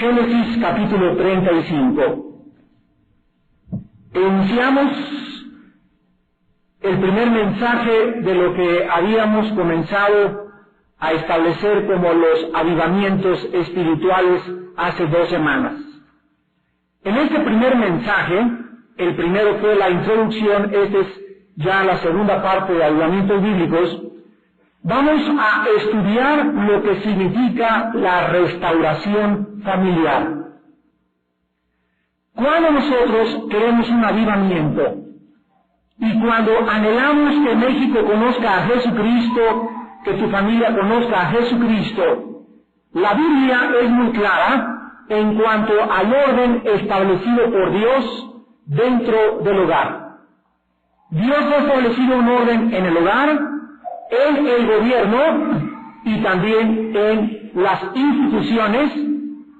Génesis capítulo 35. Iniciamos el primer mensaje de lo que habíamos comenzado a establecer como los avivamientos espirituales hace 2 semanas. En este primer mensaje, el primero fue la introducción, esta es ya la segunda parte de avivamientos bíblicos. Vamos a estudiar lo que significa la restauración familiar. Cuando nosotros queremos un avivamiento y cuando anhelamos que México conozca a Jesucristo, que tu familia conozca a Jesucristo, la Biblia es muy clara en cuanto al orden establecido por Dios dentro del hogar. Dios ha establecido un orden en el hogar, en el gobierno y también en las instituciones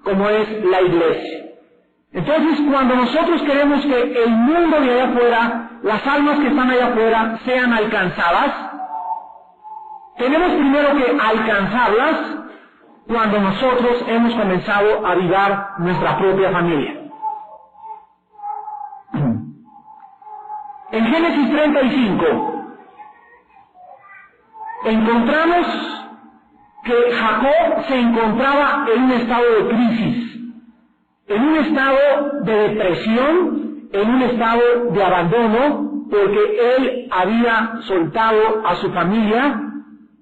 como es la iglesia. Entonces, cuando nosotros queremos que el mundo de allá afuera, las almas que están allá afuera, sean alcanzadas, tenemos primero que alcanzarlas cuando nosotros hemos comenzado a avivar nuestra propia familia. En Génesis 35, encontramos que Jacob se encontraba en un estado de crisis, en un estado de depresión, en un estado de abandono, porque él había soltado a su familia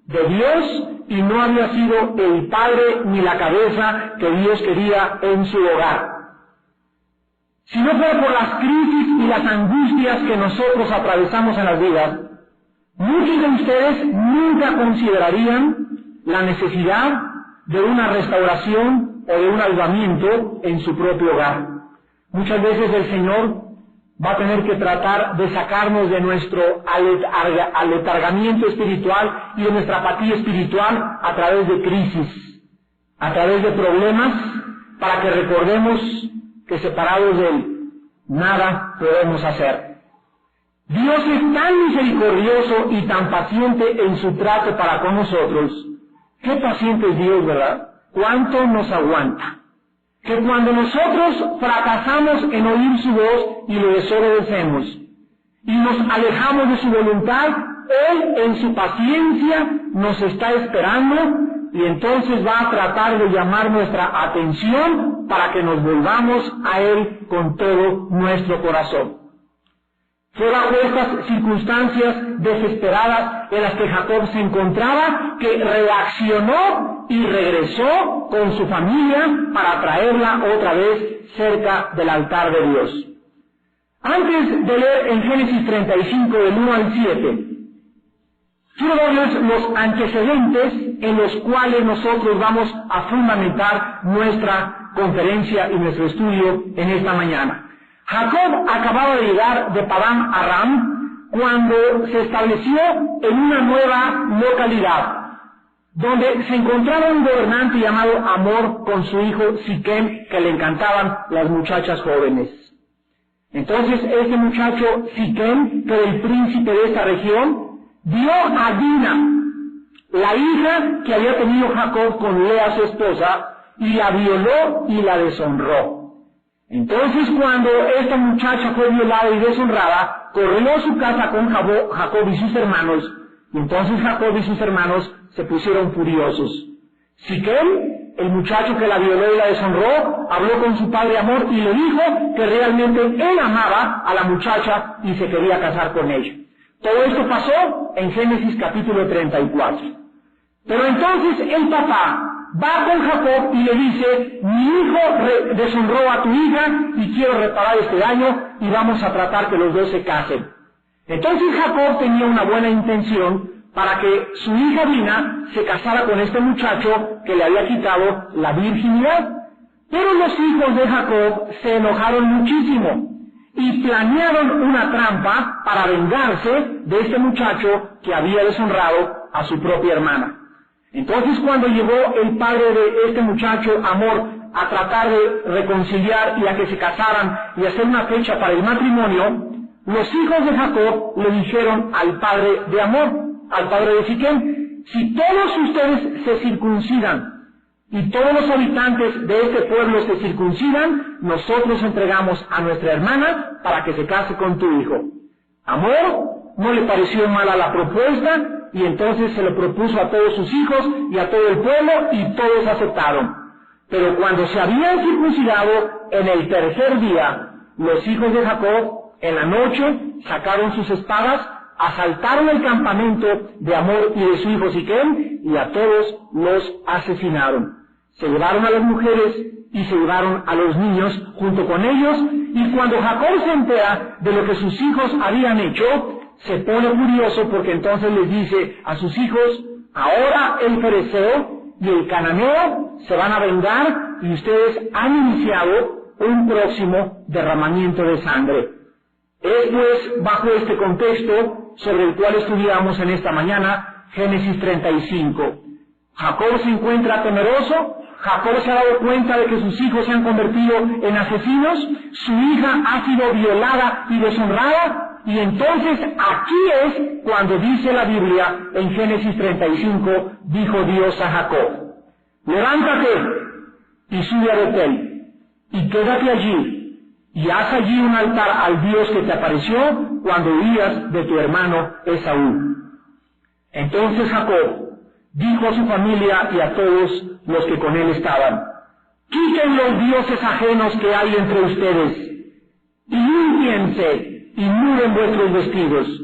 de Dios y no había sido el padre ni la cabeza que Dios quería en su hogar. Si no fuera por las crisis y las angustias que nosotros atravesamos en las vidas, muchos de ustedes nunca considerarían la necesidad de una restauración o de un avivamiento en su propio hogar. Muchas veces el Señor va a tener que tratar de sacarnos de nuestro aletargamiento espiritual y de nuestra apatía espiritual a través de crisis, a través de problemas, para que recordemos que separados de Él, nada podemos hacer. Dios es tan misericordioso y tan paciente en su trato para con nosotros. Qué paciente es Dios, ¿verdad? ¿Cuánto nos aguanta? Que cuando nosotros fracasamos en oír su voz y le desobedecemos y nos alejamos de su voluntad, Él en su paciencia nos está esperando y entonces va a tratar de llamar nuestra atención para que nos volvamos a Él con todo nuestro corazón. Fue bajo estas circunstancias desesperadas en las que Jacob se encontraba que reaccionó y regresó con su familia para traerla otra vez cerca del altar de Dios. Antes de leer en Génesis 35 del 1 al 7, quiero darles los antecedentes en los cuales nosotros vamos a fundamentar nuestra conferencia y nuestro estudio en esta mañana. Jacob acababa de llegar de Padán Aram cuando se estableció en una nueva localidad, donde se encontraba un gobernante llamado Hamor con su hijo Siquem, que le encantaban las muchachas jóvenes. Entonces este muchacho Siquem, que era el príncipe de esta región, dio a Dina, la hija que había tenido Jacob con Lea su esposa, y la violó y la deshonró. Entonces cuando esta muchacha fue violada y deshonrada, corrió a su casa con Jacob y sus hermanos, y entonces Jacob y sus hermanos se pusieron furiosos. Siquem, el muchacho que la violó y la deshonró, habló con su padre Hamor y le dijo que realmente él amaba a la muchacha y se quería casar con ella. Todo esto pasó en Génesis capítulo 34. Pero entonces el papá va con Jacob y le dice: mi hijo deshonró a tu hija y quiero reparar este daño y vamos a tratar que los dos se casen. Entonces Jacob tenía una buena intención para que su hija Dina se casara con este muchacho que le había quitado la virginidad. Pero los hijos de Jacob se enojaron muchísimo y planearon una trampa para vengarse de este muchacho que había deshonrado a su propia hermana. Entonces cuando llegó el padre de este muchacho, Hamor, a tratar de reconciliar y a que se casaran y hacer una fecha para el matrimonio, los hijos de Jacob le dijeron al padre de Hamor, al padre de Siquem: si todos ustedes se circuncidan y todos los habitantes de este pueblo se circuncidan, nosotros entregamos a nuestra hermana para que se case con tu hijo. Amor no le pareció mala la propuesta, y entonces se lo propuso a todos sus hijos y a todo el pueblo, y todos aceptaron. Pero cuando se habían circuncidado en el tercer día, los hijos de Jacob, en la noche, sacaron sus espadas, asaltaron el campamento de Hamor y de su hijo Siquem, y a todos los asesinaron. Se llevaron a las mujeres y se llevaron a los niños junto con ellos, y cuando Jacob se entera de lo que sus hijos habían hecho, se pone furioso porque entonces les dice a sus hijos: ahora el fereceo y el cananeo se van a vengar, y ustedes han iniciado un próximo derramamiento de sangre. Es pues bajo este contexto sobre el cual estudiamos en esta mañana Génesis 35. Jacob se encuentra temeroso, Jacob se ha dado cuenta de que sus hijos se han convertido en asesinos, su hija ha sido violada y deshonrada, y entonces aquí es cuando dice la Biblia en Génesis 35, dijo Dios a Jacob: levántate y sube a Betel, y quédate allí, y haz allí un altar al Dios que te apareció cuando huías de tu hermano Esaú. Entonces Jacob dijo a su familia y a todos los que con él estaban: quiten los dioses ajenos que hay entre ustedes, y límpiense y muren vuestros vestidos,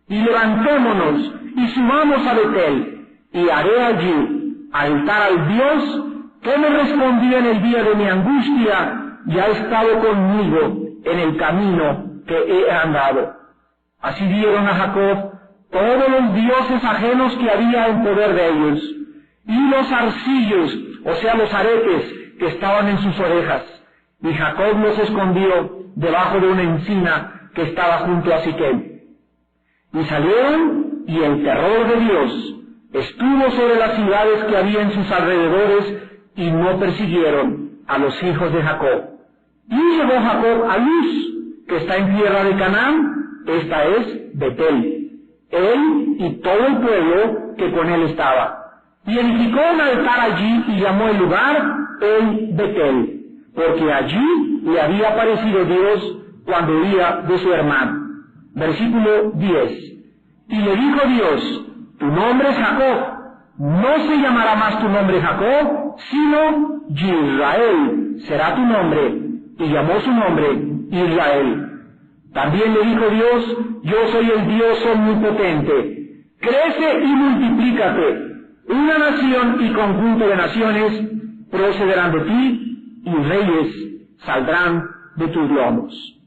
y levantémonos y subamos a Betel, y haré allí altar al Dios que me respondió en el día de mi angustia y ha estado conmigo en el camino que he andado. Así dieron a Jacob todos los dioses ajenos que había en poder de ellos, y los arcillos, o sea los aretes, que estaban en sus orejas, y Jacob los escondió debajo de una encina que estaba junto a Siquem. Y salieron, y el terror de Dios estuvo sobre las ciudades que había en sus alrededores, y no persiguieron a los hijos de Jacob. Y llegó Jacob a Luz, que está en tierra de Canaán, esta es Betel, él y todo el pueblo que con él estaba. Y edificó un altar allí y llamó el lugar El Betel, porque allí le había aparecido Dios cuando huía de su hermano. Versículo 10. Y le dijo Dios: tu nombre es Jacob, no se llamará más tu nombre Jacob, sino Israel será tu nombre, y llamó su nombre Israel. También le dijo Dios: yo soy el Dios omnipotente, crece y multiplícate, una nación y conjunto de naciones procederán de ti, y reyes saldrán de tus lomos.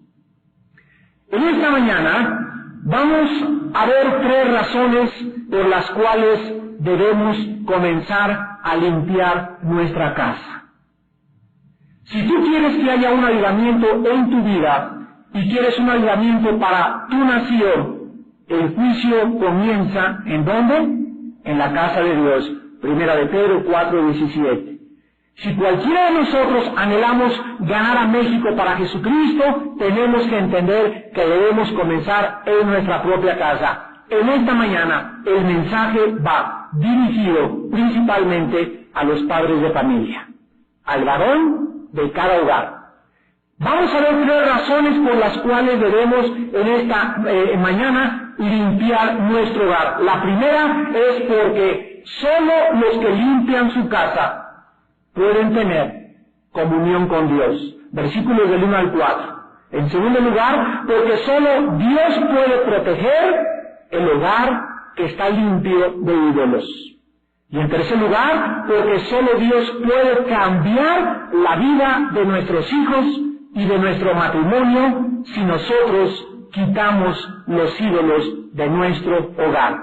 En esta mañana vamos a ver 3 razones por las cuales debemos comenzar a limpiar nuestra casa. Si tú quieres que haya un avivamiento en tu vida y quieres un avivamiento para tu nación, el juicio comienza ¿en dónde? En la casa de Dios. Primera de Pedro 4:17. Si cualquiera de nosotros anhelamos ganar a México para Jesucristo, tenemos que entender que debemos comenzar en nuestra propia casa. En esta mañana el mensaje va dirigido principalmente a los padres de familia, al varón de cada hogar. Vamos a ver 3 razones por las cuales debemos en esta mañana limpiar nuestro hogar. La primera es porque solo los que limpian su casa pueden tener comunión con Dios. Versículos del 1 al 4. En segundo lugar, porque solo Dios puede proteger el hogar que está limpio de ídolos. Y en tercer lugar, porque solo Dios puede cambiar la vida de nuestros hijos y de nuestro matrimonio si nosotros quitamos los ídolos de nuestro hogar.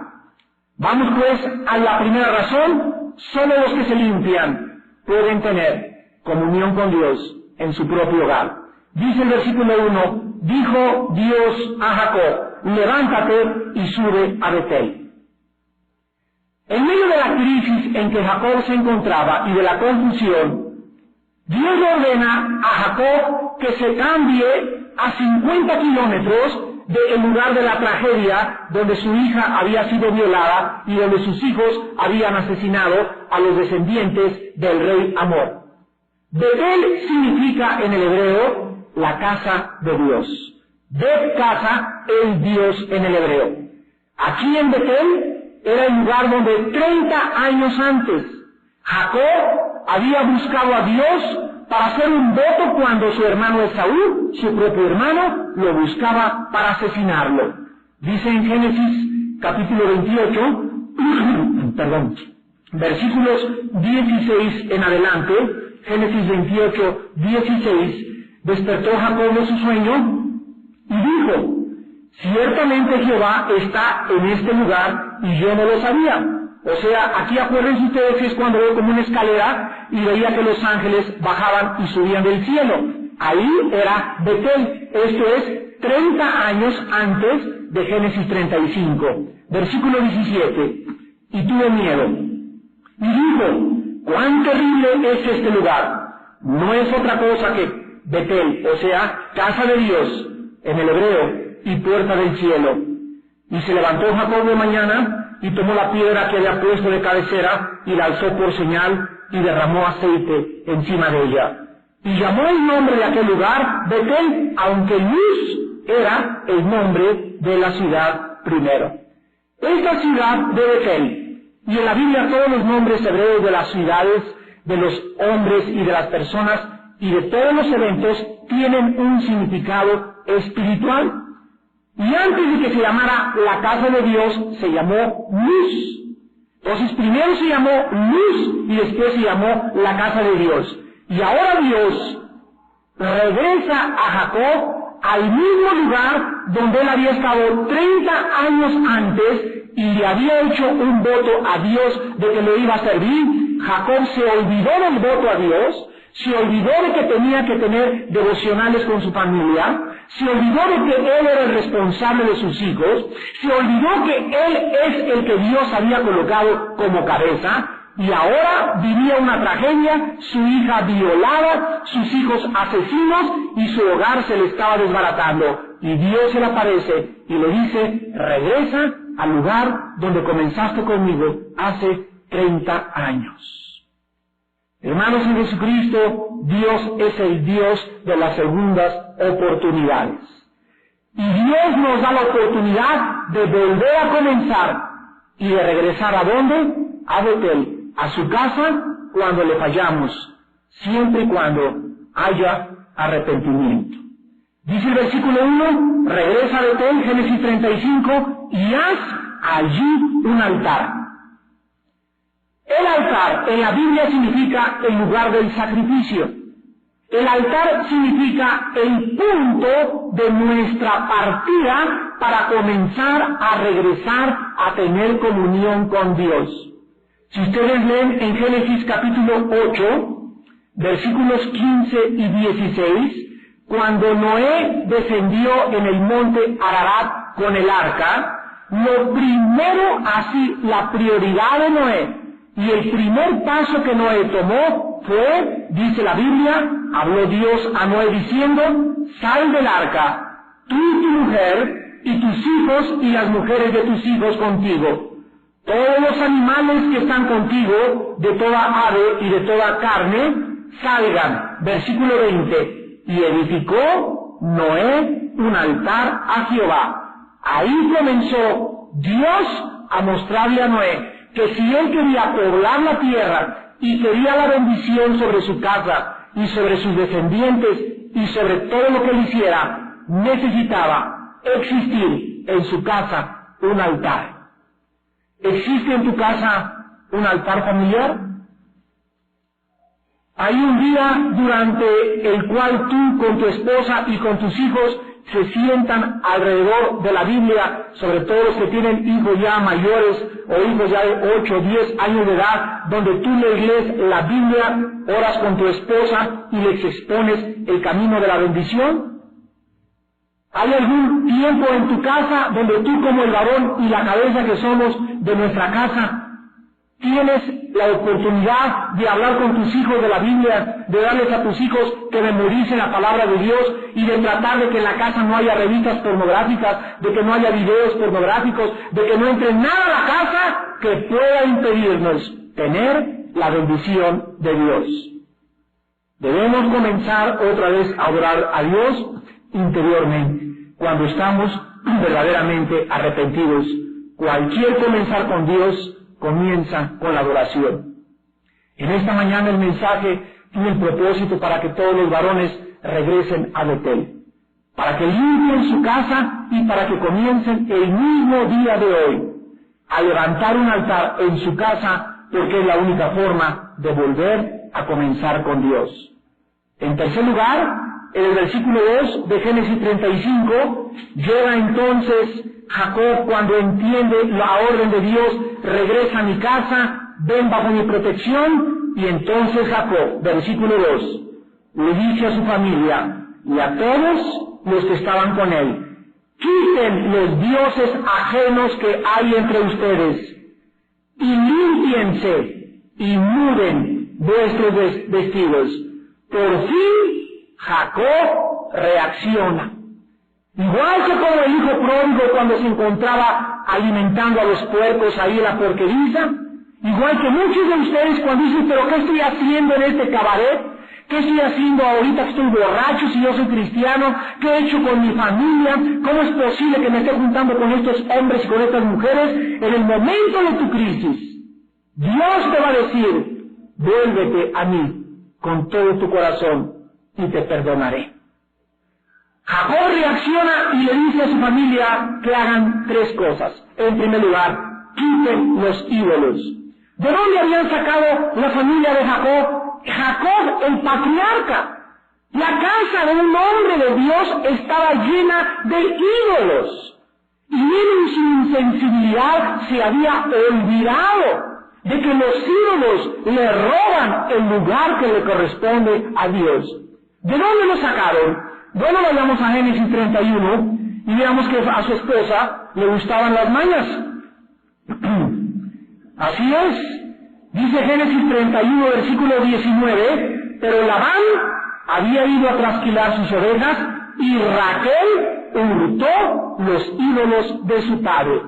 Vamos pues a la primera razón: solo los que se limpian pueden tener comunión con Dios en su propio hogar. Dice el versículo 1, dijo Dios a Jacob: levántate y sube a Betel. En medio de la crisis en que Jacob se encontraba y de la confusión, Dios le ordena a Jacob que se cambie a 50 kilómetros del lugar de la tragedia donde su hija había sido violada y donde sus hijos habían asesinado a los descendientes del rey Amor. Betel significa en el hebreo la casa de Dios. Bet casa, el Dios en el hebreo. Aquí en Betel era el lugar donde 30 años antes Jacob había buscado a Dios para hacer un voto cuando su hermano Esaú, su propio hermano, lo buscaba para asesinarlo. Dice en Génesis capítulo 28, versículos 16 en adelante, Génesis 28, 16, despertó Jacob de su sueño y dijo: ciertamente Jehová está en este lugar y yo no lo sabía. O sea, aquí acuérdense ustedes que es cuando veo como una escalera y veía que los ángeles bajaban y subían del cielo. Ahí era Betel. Esto es 30 años antes de Génesis 35. Versículo 17. Y tuve miedo. Y dijo: cuán terrible es este lugar. No es otra cosa que Betel, o sea, casa de Dios en el hebreo y puerta del cielo. Y se levantó Jacob de mañana y tomó la piedra que había puesto de cabecera y la alzó por señal y derramó aceite encima de ella. Y llamó el nombre de aquel lugar Betel, aunque Luz era el nombre de la ciudad primero. Esta ciudad de Betel, y en la Biblia todos los nombres hebreos de las ciudades, de los hombres y de las personas y de todos los eventos tienen un significado espiritual. Y antes de que se llamara la casa de Dios, se llamó Luz. Entonces primero se llamó Luz y después se llamó la casa de Dios. Y ahora Dios regresa a Jacob al mismo lugar donde él había estado 30 años antes y le había hecho un voto a Dios de que le iba a servir. Jacob se olvidó del voto a Dios, se olvidó de que tenía que tener devocionales con su familia, se olvidó de que él era el responsable de sus hijos, se olvidó que él es el que Dios había colocado como cabeza, y ahora vivía una tragedia, su hija violada, sus hijos asesinos, y su hogar se le estaba desbaratando. Y Dios se le aparece y le dice: regresa al lugar donde comenzaste conmigo hace 30 años. Hermanos en Jesucristo, Dios es el Dios de las segundas oportunidades. Y Dios nos da la oportunidad de volver a comenzar y de regresar ¿a dónde? A Betel, a su casa, cuando le fallamos, siempre y cuando haya arrepentimiento. Dice el versículo 1, regresa a Betel, Génesis 35, y haz allí un altar. El altar en la Biblia significa el lugar del sacrificio. El altar significa el punto de nuestra partida para comenzar a regresar a tener comunión con Dios. Si ustedes leen en Génesis capítulo 8, versículos 15 y 16, cuando Noé descendió en el monte Ararat con el arca, lo primero, así, la prioridad de Noé, y el primer paso que Noé tomó fue, dice la Biblia, habló Dios a Noé diciendo: sal del arca, tú y tu mujer, y tus hijos y las mujeres de tus hijos contigo. Todos los animales que están contigo, de toda ave y de toda carne, salgan. Versículo 20. Y edificó Noé un altar a Jehová. Ahí comenzó Dios a mostrarle a Noé que si él quería poblar la tierra y quería la bendición sobre su casa y sobre sus descendientes y sobre todo lo que él hiciera, necesitaba existir en su casa un altar. ¿Existe en tu casa un altar familiar? Hay un día durante el cual tú con tu esposa y con tus hijos se sientan alrededor de la Biblia, sobre todo los que tienen hijos ya mayores o hijos ya de 8 o 10 años de edad, donde tú les lees la Biblia, oras con tu esposa y les expones el camino de la bendición. ¿Hay algún tiempo en tu casa donde tú como el varón y la cabeza que somos de nuestra casa Tienes la oportunidad de hablar con tus hijos de la Biblia, de darles a tus hijos que memoricen la palabra de Dios y de tratar de que en la casa no haya revistas pornográficas, de que no haya videos pornográficos, de que no entre nada a la casa que pueda impedirnos tener la bendición de Dios. Debemos comenzar otra vez a orar a Dios interiormente cuando estamos verdaderamente arrepentidos. Cualquier comenzar con Dios comienza con la adoración. En esta mañana el mensaje tiene el propósito para que todos los varones regresen al hotel, para que limpien su casa y para que comiencen el mismo día de hoy a levantar un altar en su casa, porque es la única forma de volver a comenzar con Dios. En tercer lugar, en el versículo 2 de Génesis 35, llega entonces Jacob cuando entiende la orden de Dios, regresa a mi casa, ven bajo mi protección, y entonces Jacob, versículo 2, le dice a su familia y a todos los que estaban con él: quiten los dioses ajenos que hay entre ustedes, y límpiense y muden vuestros vestidos. Por fin Jacob reacciona. Igual que como el hijo pródigo cuando se encontraba alimentando a los puercos ahí en la porqueriza, igual que muchos de ustedes cuando dicen: pero ¿qué estoy haciendo en este cabaret? ¿Qué estoy haciendo ahorita que estoy borracho si yo soy cristiano? ¿Qué he hecho con mi familia? ¿Cómo es posible que me esté juntando con estos hombres y con estas mujeres? En el momento de tu crisis, Dios te va a decir: vuélvete a mí con todo tu corazón y te perdonaré. Jacob reacciona y le dice a su familia que hagan tres cosas. En primer lugar, quiten los ídolos. ¿De dónde habían sacado la familia de Jacob? Jacob, el patriarca. La casa de un hombre de Dios estaba llena de ídolos. Y él en su insensibilidad se había olvidado de que los ídolos le roban el lugar que le corresponde a Dios. ¿De dónde lo sacaron? Bueno, vayamos a Génesis 31 y veamos que a su esposa le gustaban las mañas. Así es. Dice Génesis 31, versículo 19, pero Labán había ido a trasquilar sus ovejas y Raquel hurtó los ídolos de su padre.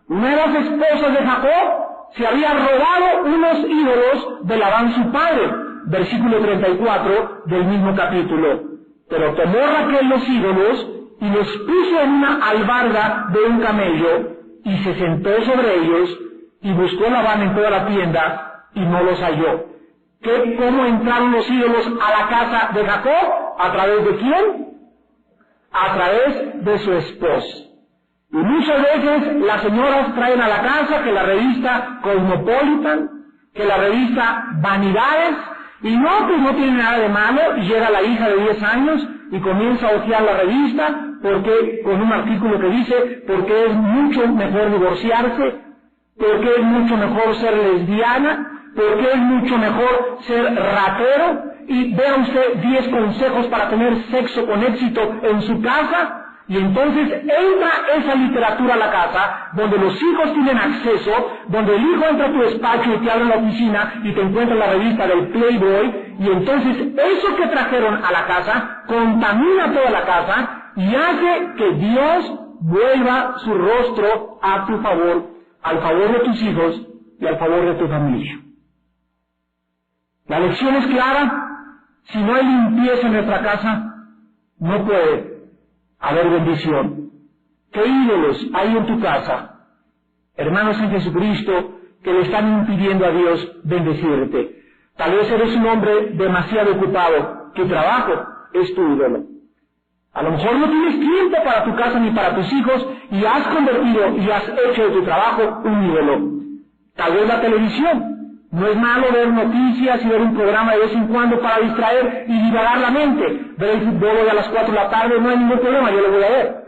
Una de las esposas de Jacob se había robado unos ídolos de Labán su padre. Versículo 34 del mismo capítulo. Pero tomó Raquel los ídolos y los puso en una albarda de un camello y se sentó sobre ellos y buscó Labán en toda la tienda y no los halló. ¿Cómo entraron los ídolos a la casa de Jacob? ¿A través de quién? A través de su esposa. Y muchas veces las señoras traen a la casa que la revista Cosmopolitan, que la revista Vanidades, y no, pues no tiene nada de malo, y llega la hija de 10 años y comienza a hojear la revista, porque con un artículo que dice, porque es mucho mejor divorciarse, porque es mucho mejor ser lesbiana, porque es mucho mejor ser ratero, y vea usted 10 consejos para tener sexo con éxito en su casa. Y entonces entra esa literatura a la casa, donde los hijos tienen acceso, donde el hijo entra a tu despacho y te abre la oficina y te encuentra la revista del Playboy, y entonces eso que trajeron a la casa contamina toda la casa y hace que Dios vuelva su rostro a tu favor, al favor de tus hijos y al favor de tu familia. La lección es clara: si no hay limpieza en nuestra casa, no puede haber bendición. ¿Qué ídolos hay en tu casa, hermanos en Jesucristo, que le están impidiendo a Dios bendecirte? Tal vez eres un hombre demasiado ocupado, tu trabajo es tu ídolo. A lo mejor no tienes tiempo para tu casa ni para tus hijos y has convertido y has hecho de tu trabajo un ídolo. Tal vez la televisión. No es malo ver noticias y ver un programa de vez en cuando para distraer y divagar la mente. Ver el fútbol hoy a las 4 de la tarde no hay ningún problema, yo lo voy a ver.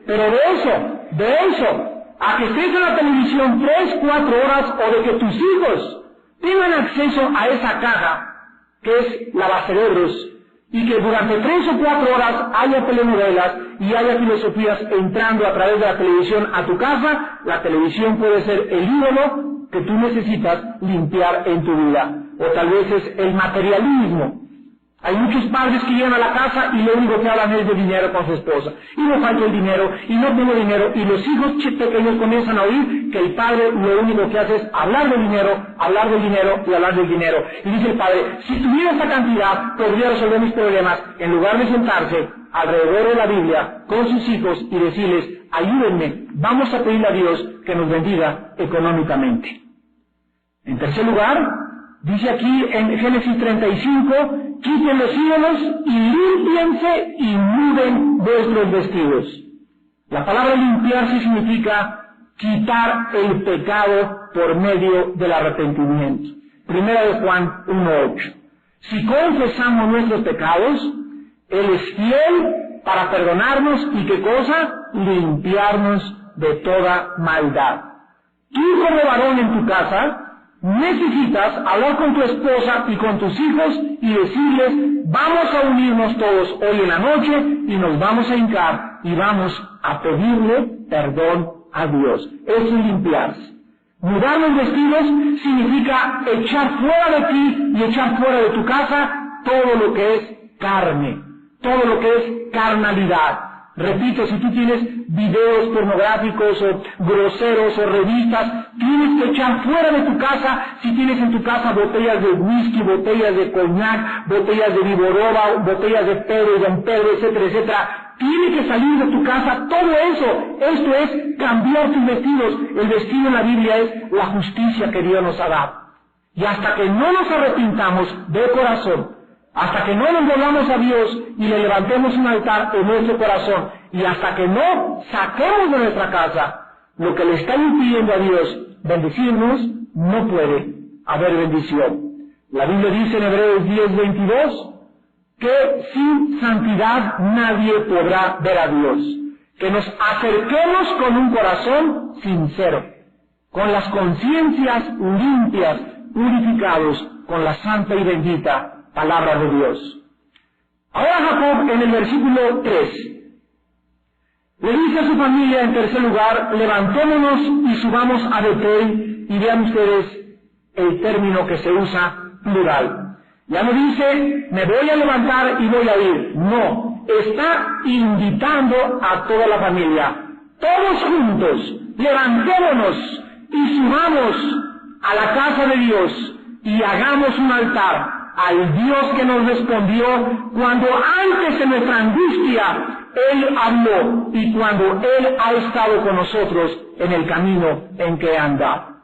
Pero de eso, a que estés en la televisión 3, 4 horas, o de que tus hijos tengan acceso a esa caja, que es lavacerebros, y que durante 3 o 4 horas haya telenovelas y haya filosofías entrando a través de la televisión a tu casa, la televisión puede ser el ídolo que tú necesitas limpiar en tu vida. O tal vez es el materialismo. Hay muchos padres que llegan a la casa y lo único que hablan es de dinero con su esposa. Y me falta el dinero, y no tengo dinero, y los hijos pequeños comienzan a oír que el padre lo único que hace es hablar de dinero, hablar del dinero y hablar del dinero. Y dice el padre, si tuviera esta cantidad, podría resolver mis problemas, en lugar de sentarse alrededor de la Biblia con sus hijos y decirles, ayúdenme, vamos a pedirle a Dios que nos bendiga económicamente. En tercer lugar, dice aquí en Génesis 35, quiten los ídolos y límpiense y muden vuestros vestidos. La palabra limpiarse significa quitar el pecado por medio del arrepentimiento. Primera de Juan 1:8. Si confesamos nuestros pecados, Él es fiel para perdonarnos y ¿qué cosa? Limpiarnos de toda maldad. Tú como varón en tu casa, necesitas hablar con tu esposa y con tus hijos y decirles, vamos a unirnos todos hoy en la noche y nos vamos a hincar y vamos a pedirle perdón a Dios. Eso es limpiarse. Mudar los vestidos significa echar fuera de ti y echar fuera de tu casa todo lo que es carne, todo lo que es carnalidad. Repito, si tú tienes videos pornográficos o groseros o revistas, tienes que echar fuera de tu casa. Si tienes en tu casa botellas de whisky, botellas de coñac, botellas de Viborova, botellas de Pedro y Don Pedro, etcétera, etcétera, tiene que salir de tu casa todo eso. Esto es cambiar tus vestidos. El vestido en la Biblia es la justicia que Dios nos ha dado. Y hasta que no nos arrepintamos de corazón, hasta que no nos volvamos a Dios y le levantemos un altar en nuestro corazón, y hasta que no saquemos de nuestra casa lo que le está impidiendo a Dios bendecirnos, no puede haber bendición. La Biblia dice en Hebreos 10:22 que sin santidad nadie podrá ver a Dios. Que nos acerquemos con un corazón sincero, con las conciencias limpias, purificados con la santa y bendita palabra de Dios. Ahora Jacob en el versículo 3 le dice a su familia en tercer lugar, levantémonos y subamos a Betel, y vean ustedes el término que se usa plural. Ya no dice, me voy a levantar y voy a ir. No, está invitando a toda la familia. Todos juntos, levantémonos y subamos a la casa de Dios y hagamos un altar al Dios que nos respondió cuando antes de nuestra angustia Él habló y cuando Él ha estado con nosotros en el camino en que anda.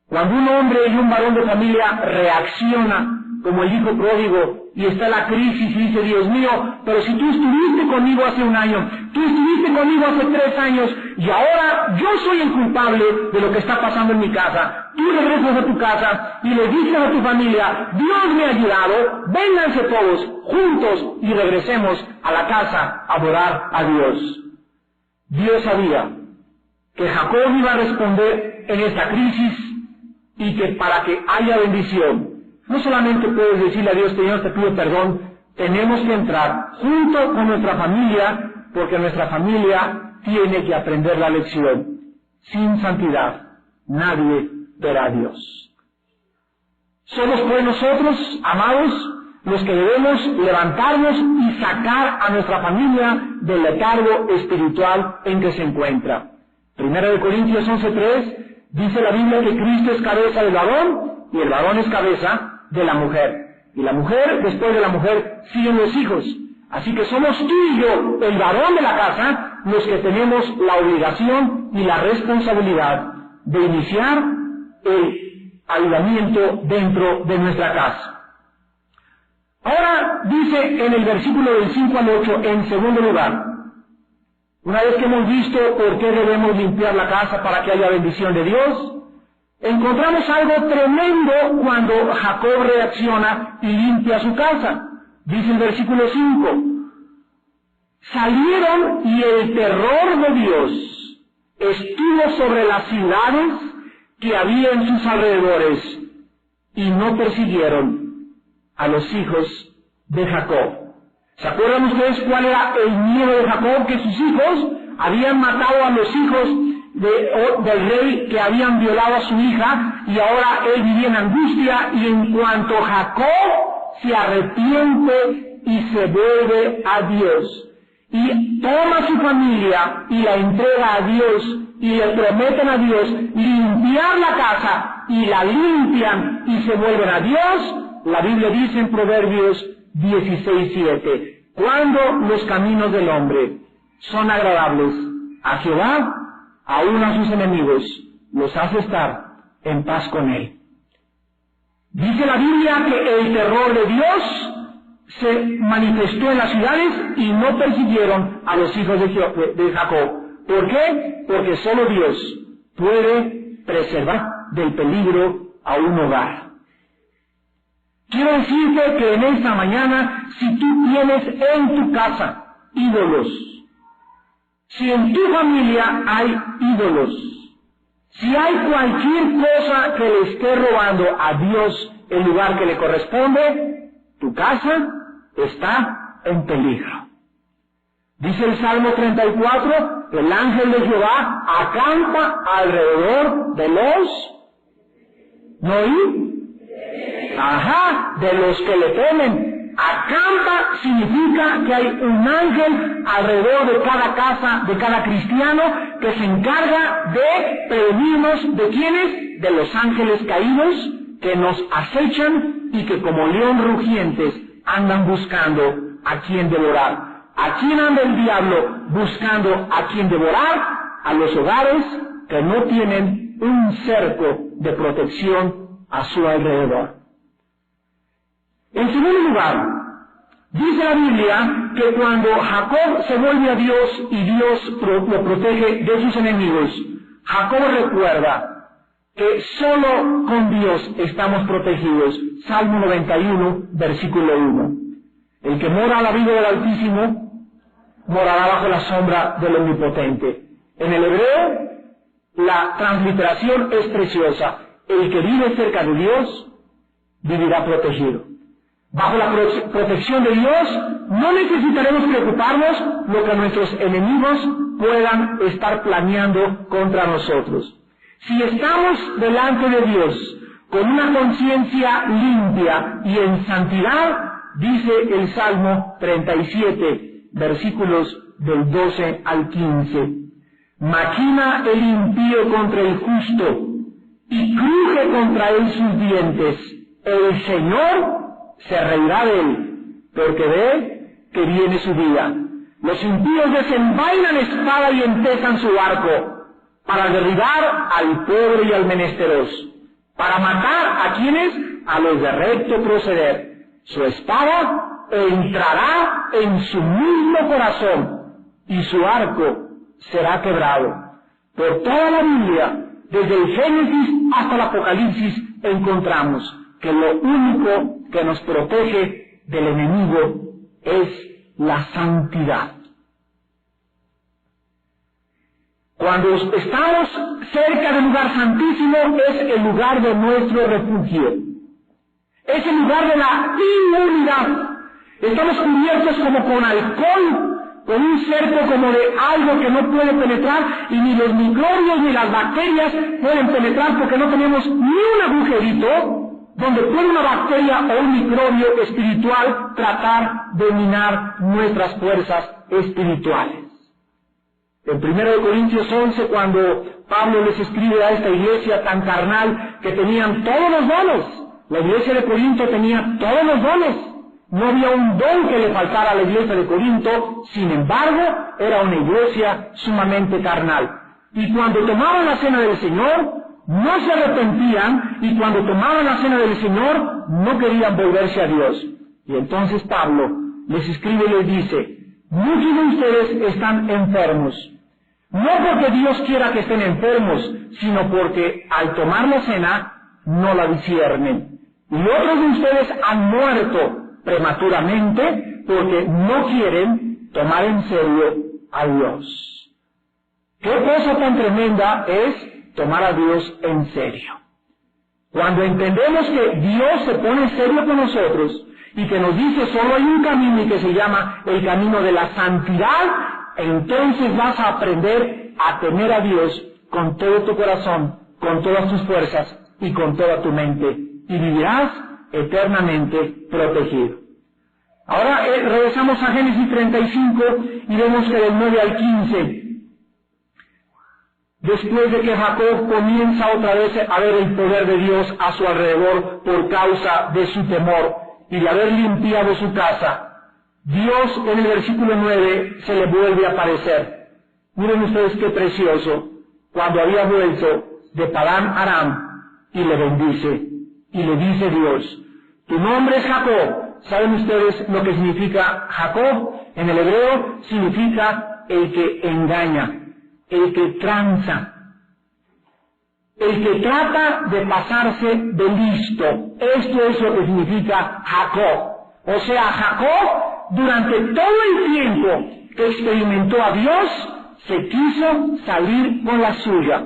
Cuando un hombre y un varón de familia reacciona como el hijo pródigo y está la crisis y dice, Dios mío, pero si tú estuviste conmigo hace 1 año, tú estuviste conmigo hace 3 años y ahora yo soy el culpable de lo que está pasando en mi casa. Tú regresas a tu casa y le dices a tu familia, Dios me ha ayudado, vénganse todos juntos y regresemos a la casa a adorar a Dios. Dios sabía que Jacob iba a responder en esta crisis y que para que haya bendición, no solamente puedes decirle a Dios, Señor, te pido perdón, tenemos que entrar junto con nuestra familia, porque nuestra familia tiene que aprender la lección. Sin santidad, nadie verá a Dios. Somos pues nosotros, amados, los que debemos levantarnos y sacar a nuestra familia del letargo espiritual en que se encuentra. 1 Corintios 11:3 dice la Biblia que Cristo es cabeza del varón y el varón es cabeza de la mujer. Y la mujer, después de la mujer, siguen los hijos. Así que somos tú y yo, el varón de la casa, los que tenemos la obligación y la responsabilidad de iniciar el avivamiento dentro de nuestra casa. Ahora dice en el versículo del 5 al 8, en segundo lugar, una vez que hemos visto por qué debemos limpiar la casa para que haya bendición de Dios, encontramos algo tremendo cuando Jacob reacciona y limpia su casa. Dice el versículo 5, salieron y el terror de Dios estuvo sobre las ciudades que había en sus alrededores y no persiguieron a los hijos de Jacob. ¿Se acuerdan ustedes cuál era el miedo de Jacob? Que sus hijos habían matado a los hijos del rey que habían violado a su hija, y ahora él vivía en angustia, y en cuanto Jacob se arrepiente y se vuelve a Dios, y toma a su familia y la entrega a Dios, y le prometen a Dios limpiar la casa, y la limpian y se vuelven a Dios, la Biblia dice en Proverbios 16:7, cuando los caminos del hombre son agradables a Jehová, aún a sus enemigos los hace estar en paz con él. Dice la Biblia que el terror de Dios se manifestó en las ciudades y no persiguieron a los hijos de Jacob. ¿Por qué? Porque solo Dios puede preservar del peligro a un hogar. Quiero decirte que en esta mañana, si tú tienes en tu casa ídolos, si en tu familia hay ídolos, si hay cualquier cosa que le esté robando a Dios el lugar que le corresponde, tu casa está en peligro. Dice el Salmo 34, el ángel de Jehová acampa alrededor de los... ¿No oí? Ajá, de los que le temen. Acampa significa que hay un ángel alrededor de cada casa, de cada cristiano, que se encarga de prevenirnos de quiénes, de los ángeles caídos que nos acechan y que como león rugientes andan buscando a quien devorar. ¿A quién anda el diablo buscando a quien devorar? A los hogares que no tienen un cerco de protección a su alrededor. En segundo lugar, dice la Biblia que cuando Jacob se vuelve a Dios y Dios lo protege de sus enemigos, Jacob recuerda que solo con Dios estamos protegidos. Salmo 91, versículo 1. El que mora al abrigo del Altísimo morará bajo la sombra del Omnipotente. En el hebreo, la transliteración es preciosa. El que vive cerca de Dios vivirá protegido. Bajo la protección de Dios no necesitaremos preocuparnos lo que nuestros enemigos puedan estar planeando contra nosotros. Si estamos delante de Dios con una conciencia limpia y en santidad, dice el Salmo 37, versículos del 12 al 15, maquina el impío contra el justo y cruje contra él sus dientes. El Señor se reirá de él, porque ve que viene su día. Los impíos desenvainan espada y empesan su arco para derribar al pobre y al menesteroso, para matar a quienes, a los de recto proceder. Su espada entrará en su mismo corazón y su arco será quebrado. Por toda la Biblia, desde el Génesis hasta el Apocalipsis, encontramos que lo único que nos protege del enemigo es la santidad. Cuando estamos cerca del lugar santísimo, es el lugar de nuestro refugio. Es el lugar de la inmunidad. Estamos cubiertos como con alcohol, con un cerco como de algo que no puede penetrar, y ni los microbios ni las bacterias pueden penetrar porque no tenemos ni un agujerito donde puede una bacteria o un microbio espiritual tratar de minar nuestras fuerzas espirituales. En 1 Corintios 11, cuando Pablo les escribe a esta iglesia tan carnal que tenían todos los dones, la iglesia de Corinto tenía todos los dones, no había un don que le faltara a la iglesia de Corinto, sin embargo, era una iglesia sumamente carnal. Y cuando tomaban la cena del Señor, no se arrepentían, y cuando tomaban la cena del Señor, no querían volverse a Dios. Y entonces Pablo les escribe y les dice, muchos de ustedes están enfermos, no porque Dios quiera que estén enfermos, sino porque al tomar la cena no la disciernen. Y otros de ustedes han muerto prematuramente porque no quieren tomar en serio a Dios. ¿Qué cosa tan tremenda es tomar a Dios en serio? Cuando entendemos que Dios se pone en serio con nosotros y que nos dice solo hay un camino y que se llama el camino de la santidad, entonces vas a aprender a temer a Dios con todo tu corazón, con todas tus fuerzas y con toda tu mente, y vivirás eternamente protegido. Ahora regresamos a Génesis 35 y vemos que del 9 al 15, después de que Jacob comienza otra vez a ver el poder de Dios a su alrededor por causa de su temor y de haber limpiado su casa, Dios en el versículo 9 se le vuelve a aparecer. Miren ustedes qué precioso, cuando había vuelto de Padán Aram, y le bendice, y le dice Dios, tu nombre es Jacob. ¿Saben ustedes lo que significa Jacob? En el hebreo significa el que engaña, el que tranza, el que trata de pasarse de listo. Esto es lo que significa Jacob. O sea, Jacob, durante todo el tiempo que experimentó a Dios, se quiso salir con la suya.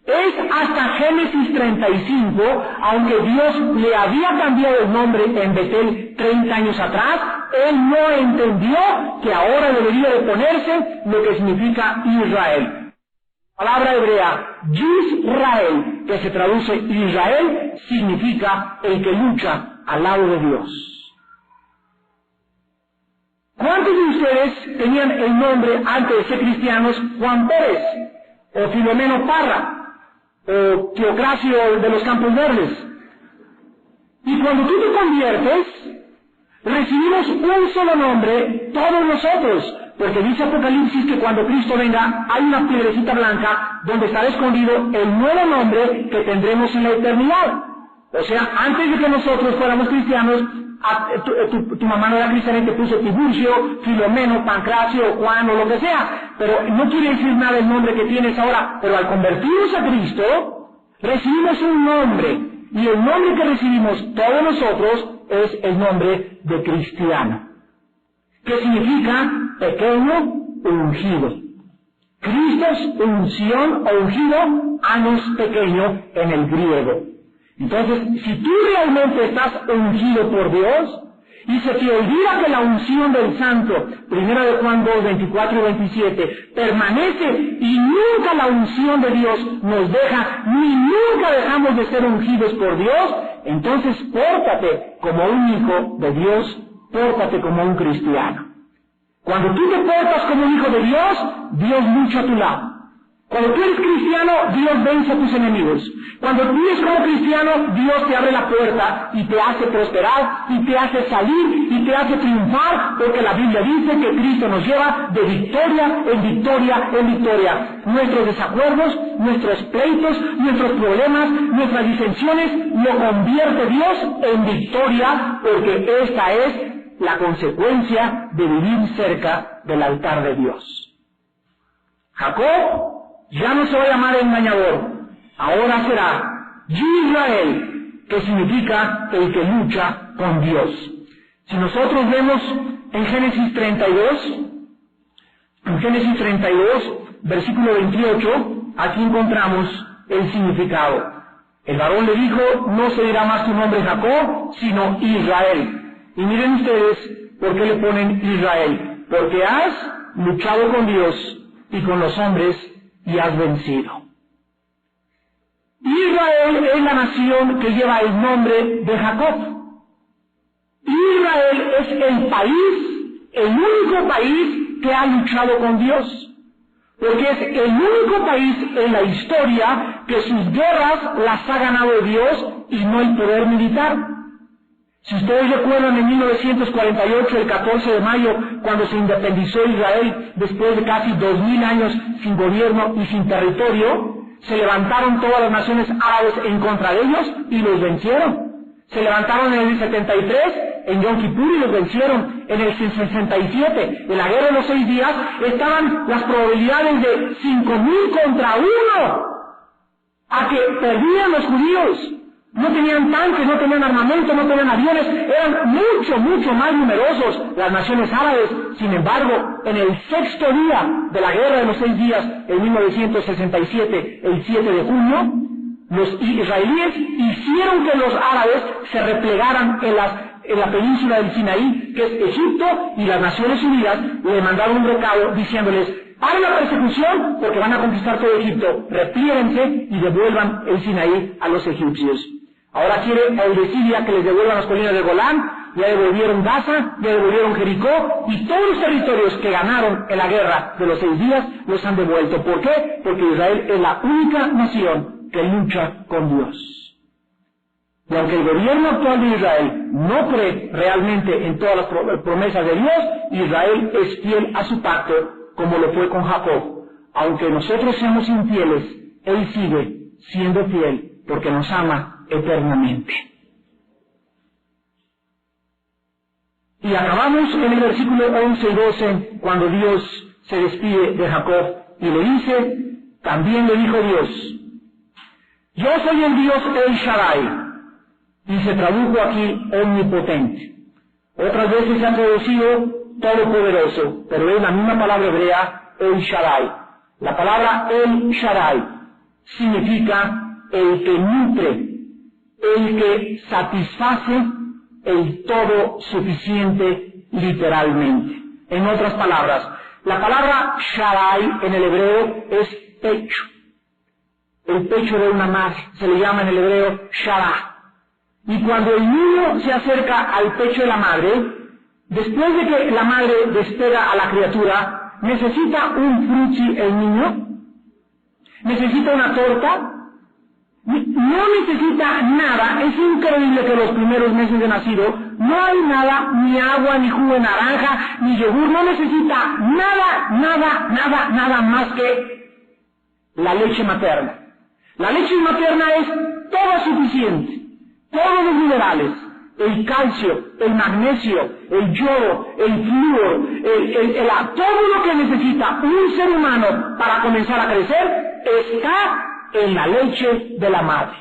Es hasta Génesis 35, aunque Dios le había cambiado el nombre en Betel 30 años atrás, él no entendió que ahora debería de ponerse lo que significa Israel. La palabra hebrea, Yisrael, que se traduce Israel, significa el que lucha al lado de Dios. ¿Cuántos de ustedes tenían el nombre, antes de ser cristianos, Juan Pérez, o Filomeno Parra, o Teocracio de los Campos Verdes? Y cuando tú te conviertes, recibimos un solo nombre, todos nosotros, porque dice Apocalipsis que cuando Cristo venga, hay una piedrecita blanca donde estará escondido el nuevo nombre que tendremos en la eternidad. O sea, antes de que nosotros fuéramos cristianos, tu mamá no era cristiana y te puso Tiburcio, Filomeno, Pancracio, Juan o lo que sea, pero no quiere decir nada el nombre que tienes ahora. Pero al convertirnos a Cristo, recibimos un nombre, y el nombre que recibimos todos nosotros es el nombre de cristiano, que significa pequeño ungido. Cristos, unción o ungido, anos pequeño en el griego. Entonces, si tú realmente estás ungido por Dios, y se te olvida que la unción del Santo, 1 de Juan 2, 24 y 27, permanece, y nunca la unción de Dios nos deja, ni nunca dejamos de ser ungidos por Dios, entonces pórtate como un hijo de Dios, pórtate como un cristiano. Cuando tú te portas como un hijo de Dios, Dios lucha a tu lado. Cuando tú eres cristiano, Dios vence a tus enemigos. Cuando tú eres como cristiano, Dios te abre la puerta y te hace prosperar, y te hace salir, y te hace triunfar, porque la Biblia dice que Cristo nos lleva de victoria en victoria en victoria. Nuestros desacuerdos, nuestros pleitos, nuestros problemas, nuestras disensiones, lo convierte Dios en victoria, porque esta es la consecuencia de vivir cerca del altar de Dios. Jacob ya no se va a llamar engañador, ahora será Israel, que significa el que lucha con Dios. Si nosotros vemos en Génesis 32, versículo 28, aquí encontramos el significado. El varón le dijo, no se dirá más tu nombre Jacob, sino Israel. Y miren ustedes por qué le ponen Israel, porque has luchado con Dios y con los hombres y has vencido. Israel es la nación que lleva el nombre de Jacob. Israel es el país, el único país que ha luchado con Dios, porque es el único país en la historia que sus guerras las ha ganado Dios y no el poder militar. Si ustedes recuerdan, en 1948, el 14 de mayo, cuando se independizó Israel, después de casi 2000 años sin gobierno y sin territorio, se levantaron todas las naciones árabes en contra de ellos y los vencieron. Se levantaron en el 73, en Yom Kippur, y los vencieron. En el 67, en la guerra de los 6 días, estaban las probabilidades de 5,000 contra 1 a que perdían los judíos. No tenían tanques, no tenían armamento, no tenían aviones, eran mucho más numerosos las naciones árabes. Sin embargo, en el 6º día de la guerra de los 6 días, en 1967, el 7 de junio, los israelíes hicieron que los árabes se replegaran en las en la península del Sinaí, que es Egipto, y las Naciones Unidas le mandaron un recado diciéndoles: paren la persecución porque van a conquistar todo Egipto, replíguense y devuelvan el Sinaí a los egipcios. Ahora quiere el de Siria que les devuelvan las colinas de Golán, ya devolvieron Gaza, ya devolvieron Jericó, y todos los territorios que ganaron en la guerra de los 6 días los han devuelto. ¿Por qué? Porque Israel es la única nación que lucha con Dios. Y aunque el gobierno actual de Israel no cree realmente en todas las promesas de Dios, Israel es fiel a su pacto, como lo fue con Jacob. Aunque nosotros seamos infieles, Él sigue siendo fiel, porque nos ama eternamente. Y acabamos en el versículo 11 y 12, cuando Dios se despide de Jacob y le dice: también le dijo Dios: yo soy el Dios El Shaddai. Y se tradujo aquí omnipotente. Otras veces se ha traducido todopoderoso, pero es la misma palabra hebrea, El Shaddai. La palabra El Shaddai significa el que nutre, el que satisface, el todo suficiente literalmente. En otras palabras, la palabra Shaddai en el hebreo es pecho. El pecho de una madre se le llama en el hebreo Shaddai. Y cuando el niño se acerca al pecho de la madre, después de que la madre despega a la criatura, ¿necesita un frutzi el niño? ¿Necesita una torta? No necesita nada. Es increíble que los primeros meses de nacido no hay nada, ni agua, ni jugo de naranja, ni yogur. No necesita nada más que la leche materna. La leche materna es todo suficiente. Todos los minerales, el calcio, el magnesio, el yodo, el flúor, todo lo que necesita un ser humano para comenzar a crecer está en la leche de la madre.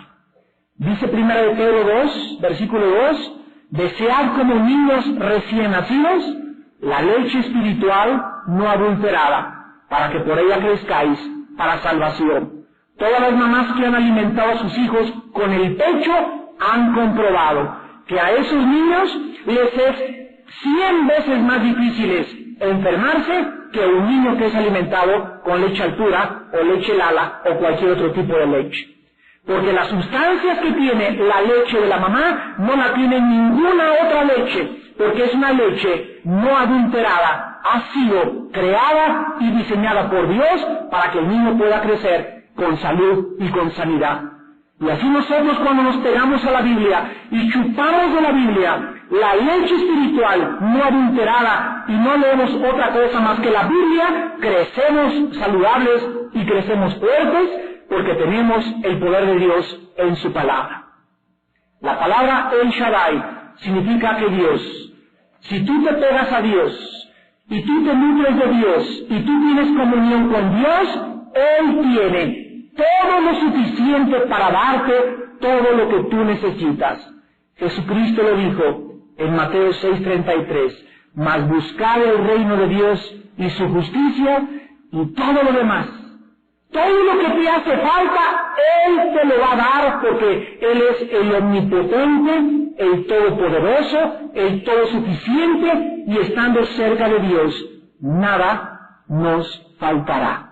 Dice 1 Pedro 2, versículo 2, desead como niños recién nacidos la leche espiritual no adulterada, para que por ella crezcáis para salvación. Todas las mamás que han alimentado a sus hijos con el pecho han comprobado que a esos niños les es 100 veces más difícil enfermarse que un niño que es alimentado con leche altura o leche lala o cualquier otro tipo de leche. Porque las sustancias que tiene la leche de la mamá no la tiene ninguna otra leche, porque es una leche no adulterada, ha sido creada y diseñada por Dios para que el niño pueda crecer con salud y con sanidad. Y así nosotros, cuando nos pegamos a la Biblia y chupamos de la Biblia la leche espiritual no adulterada y no leemos otra cosa más que la Biblia, crecemos saludables y crecemos fuertes porque tenemos el poder de Dios en su palabra. La palabra El Shaddai significa que Dios, si tú te pegas a Dios y tú te nutres de Dios y tú tienes comunión con Dios, Él tiene todo lo suficiente para darte todo lo que tú necesitas. Jesucristo lo dijo en Mateo 6:33, mas buscad el reino de Dios y su justicia y todo lo demás. Todo lo que te hace falta, Él te lo va a dar porque Él es el omnipotente, el todopoderoso, el todo suficiente y estando cerca de Dios, nada nos faltará.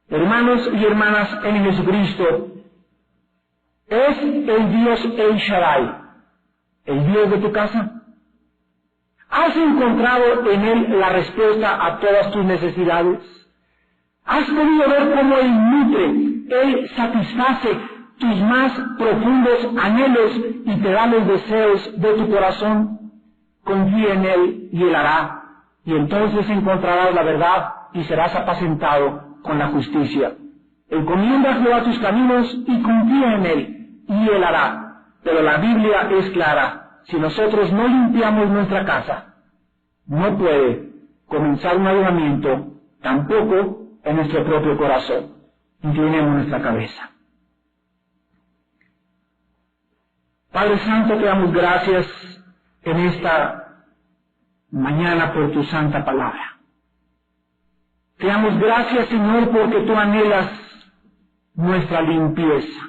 Hermanos y hermanas en Jesucristo, ¿es el Dios El Shaddai el Dios de tu casa? ¿Has encontrado en Él la respuesta a todas tus necesidades? ¿Has podido ver cómo Él nutre, Él satisface tus más profundos anhelos y te da los deseos de tu corazón? Confía en Él y Él hará, y entonces encontrarás la verdad y serás apacentado con la justicia. Encomienda a Jehová tus caminos y confía en Él, y Él hará. Pero la Biblia es clara: si nosotros no limpiamos nuestra casa, no puede comenzar un avivamiento, tampoco en nuestro propio corazón. Inclinemos nuestra cabeza. Padre Santo, te damos gracias en esta mañana por tu santa palabra. Te damos gracias, Señor, porque tú anhelas nuestra limpieza,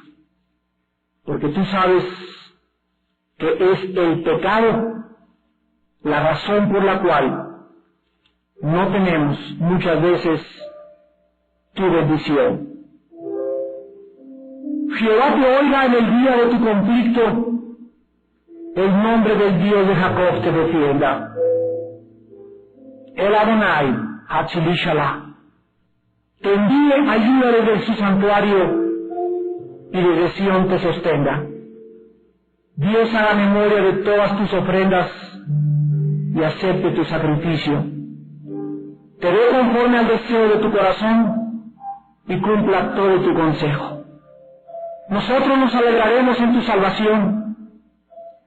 porque tú sabes que es el pecado la razón por la cual no tenemos muchas veces tu bendición. Jehová te oiga en el día de tu conflicto, el nombre del Dios de Jacob te defienda. El Adonai, Hatzilishalá, te envíe ayuda desde su santuario y desde Sión te sostenga. Dios haga memoria de todas tus ofrendas y acepte tu sacrificio. Te dé conforme al deseo de tu corazón y cumpla todo tu consejo. Nosotros nos alegraremos en tu salvación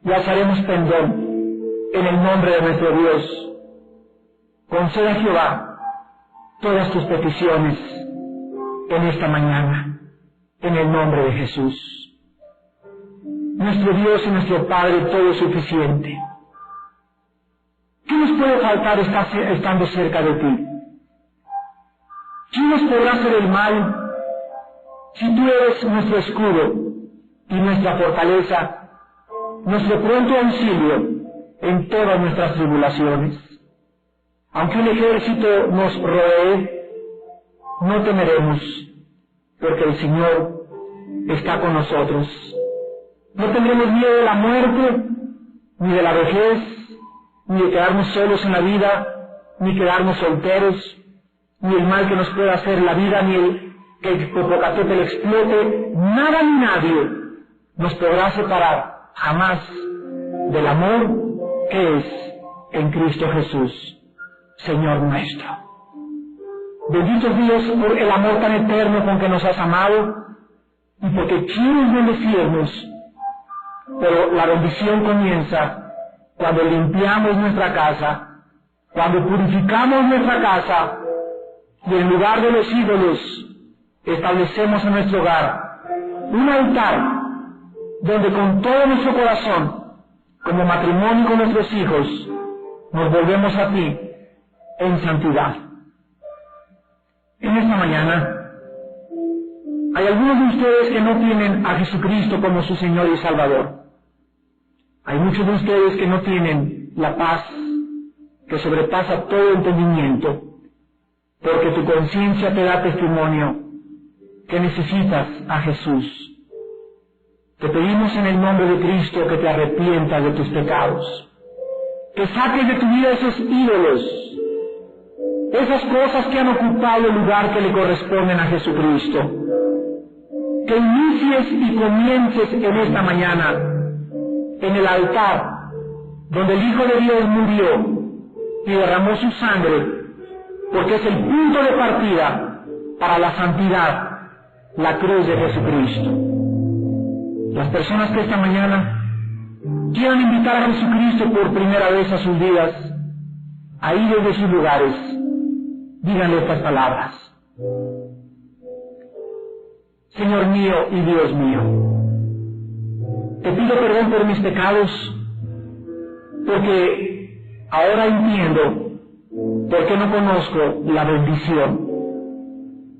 y alzaremos pendón en el nombre de nuestro Dios. Conceda a Jehová todas tus peticiones en esta mañana, en el nombre de Jesús. Nuestro Dios y nuestro Padre, todo es suficiente. ¿Qué nos puede faltar estando cerca de ti? ¿Quién nos podrá hacer el mal si tú eres nuestro escudo y nuestra fortaleza, nuestro pronto auxilio en todas nuestras tribulaciones? Aunque un ejército nos rodee, no temeremos, porque el Señor está con nosotros. No tendremos miedo de la muerte, ni de la vejez, ni de quedarnos solos en la vida, ni quedarnos solteros, ni el mal que nos pueda hacer la vida, ni el que el Popocatépetl explote. Nada ni nadie nos podrá separar jamás del amor que es en Cristo Jesús, Señor nuestro. Bendito Dios por el amor tan eterno con que nos has amado y porque quieres bendecirnos, pero la bendición comienza cuando limpiamos nuestra casa, cuando purificamos nuestra casa y en lugar de los ídolos establecemos en nuestro hogar un altar donde con todo nuestro corazón, como matrimonio con nuestros hijos, nos volvemos a ti en santidad. En esta mañana hay algunos de ustedes que no tienen a Jesucristo como su Señor y Salvador. Hay muchos de ustedes que no tienen la paz que sobrepasa todo entendimiento, porque tu conciencia te da testimonio que necesitas a Jesús. Te pedimos en el nombre de Cristo que te arrepientas de tus pecados, que saques de tu vida esos ídolos, esas cosas que han ocupado el lugar que le corresponden a Jesucristo. Que inicies y comiences en esta mañana en el altar donde el Hijo de Dios murió y derramó su sangre, porque es el punto de partida para la santidad, la cruz de Jesucristo. Las personas que esta mañana quieran invitar a Jesucristo por primera vez a sus vidas, ahí desde sus lugares, díganle estas palabras: Señor mío y Dios mío, te pido perdón por mis pecados, porque ahora entiendo por qué no conozco la bendición.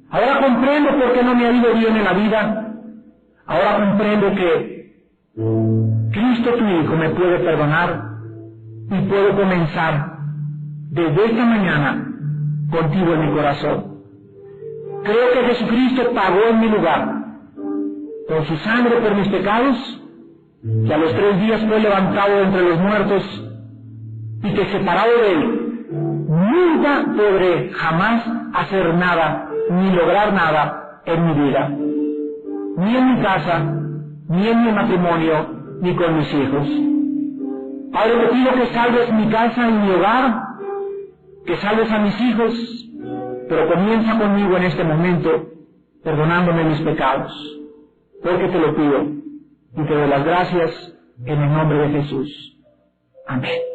Ahora comprendo por qué no me ha ido bien en la vida. Ahora comprendo que Cristo tu Hijo me puede perdonar y puedo comenzar desde esta mañana contigo en mi corazón. Creo que Jesucristo pagó en mi lugar con su sangre por mis pecados, que a los 3 días fue levantado de entre los muertos y que separado de Él nunca podré jamás hacer nada ni lograr nada en mi vida, ni en mi casa, ni en mi matrimonio, ni con mis hijos. Padre, te pido que salves mi casa y mi hogar, que salves a mis hijos, pero comienza conmigo en este momento, perdonándome mis pecados, porque te lo pido y te doy las gracias en el nombre de Jesús. Amén.